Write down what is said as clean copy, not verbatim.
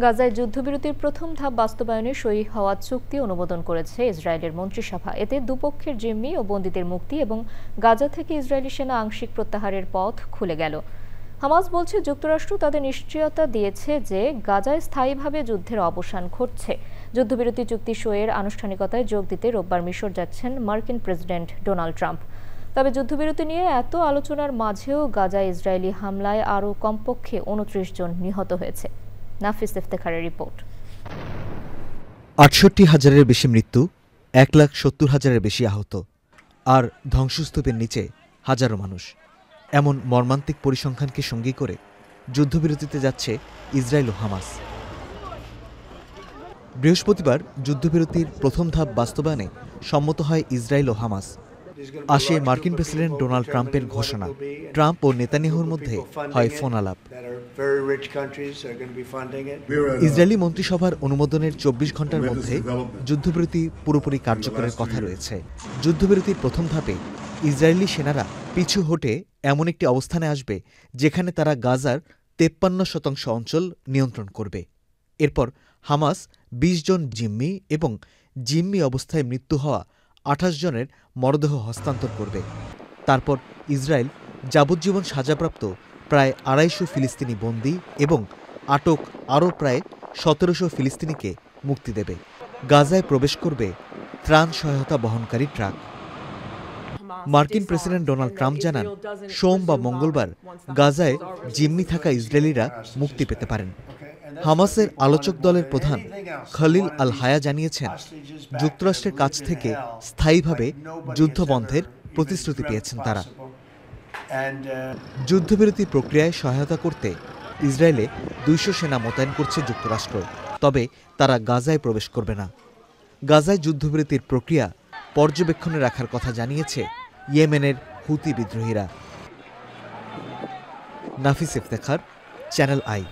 গাজায় যুদ্ধবিরতির প্রথম ধাপ বাস্তবায়নে সই হওয়া চুক্তি অনুমোদন করেছে ইসরায়েলের মন্ত্রিসভা। এতে দুপক্ষের জিম্মি ও বন্দীদের মুক্তি এবং গাজা থেকে ইসরায়েলি সেনা আংশিক প্রত্যাহারের পথ খুলে গেল। হামাস বলছে যুক্তরাষ্ট্র তাদের নিশ্চয়তা দিয়েছে যে গাজায় স্থায়ীভাবে যুদ্ধের অবসান ঘটছে। যুদ্ধবিরতি চুক্তি সইয়ের আনুষ্ঠানিকতায় যোগ দিতে রোববার মিশর যাচ্ছেন মার্কিন প্রেসিডেন্ট ডোনাল্ড ট্রাম্প। তবে যুদ্ধবিরতি নিয়ে এত আলোচনার মাঝেও গাজায় ইসরায়েলি হামলায় আরও কমপক্ষে ২৯ জন নিহত হয়েছে। নাফিস ইফতেখারের রিপোর্ট। ৬৮,০০০-এর বেশি মৃত্যু, ১,৭০,০০০-এর বেশি আহত, আর ধ্বংসস্তূপের নিচে হাজারো মানুষ। এমন মর্মান্তিক পরিসংখ্যানকে সঙ্গী করে যুদ্ধবিরতিতে যাচ্ছে ইসরায়েল ও হামাস। বৃহস্পতিবার যুদ্ধবিরতির প্রথম ধাপ বাস্তবায়নে সম্মত হয় ইসরায়েল ও হামাস। আসে মার্কিন প্রেসিডেন্ট ডোনাল্ড ট্রাম্পের ঘোষণা। ট্রাম্প ও নেতানিয়াহুর মধ্যে হয় ফোন আলাপ। ইসরায়েলি মন্ত্রিসভার অনুমোদনের ২৪ ঘণ্টার মধ্যে যুদ্ধবিরতি পুরোপুরি কার্যকরের কথা রয়েছে। যুদ্ধবিরতির প্রথম ধাপে ইসরায়েলি সেনারা পিছু হটে এমন একটি অবস্থানে আসবে যেখানে তারা গাজার ৫৩% অঞ্চল নিয়ন্ত্রণ করবে। এরপর হামাস ২০ জন জিম্মি এবং জিম্মি অবস্থায় মৃত্যু হওয়া ২৮ জনের মরদেহ হস্তান্তর করবে। তারপর ইসরায়েল যাবজ্জীবন সাজাপ্রাপ্ত প্রায় ২৫০ ফিলিস্তিনি বন্দী এবং আটক আরও প্রায় ১৭০০ ফিলিস্তিনিকে মুক্তি দেবে। গাজায় প্রবেশ করবে ত্রাণ সহায়তা বহনকারী ট্রাক। মার্কিন প্রেসিডেন্ট ডোনাল্ড ট্রাম্প জানান, সোম বা মঙ্গলবার গাজায় জিম্মি থাকা ইসরায়েলিরা মুক্তি পেতে পারেন। হামাসের আলোচক দলের প্রধান খলিল আল হায়া জানিয়েছেন, যুক্তরাষ্ট্রের কাছ থেকে স্থায়ীভাবে যুদ্ধ বন্ধের প্রতিশ্রুতি পেয়েছেন তারা। যুদ্ধবিরতি প্রক্রিয়ায় সহায়তা করতে ইসরায়েলে ২০০ সেনা মোতায়েন করছে যুক্তরাষ্ট্র। তবে তারা গাজায় প্রবেশ করবে না। গাজায় যুদ্ধবিরতির প্রক্রিয়া পর্যবেক্ষণে রাখার কথা জানিয়েছে ইয়েমেনের হুতি বিদ্রোহীরা। নাফিস ইফতেখার, চ্যানেল আই।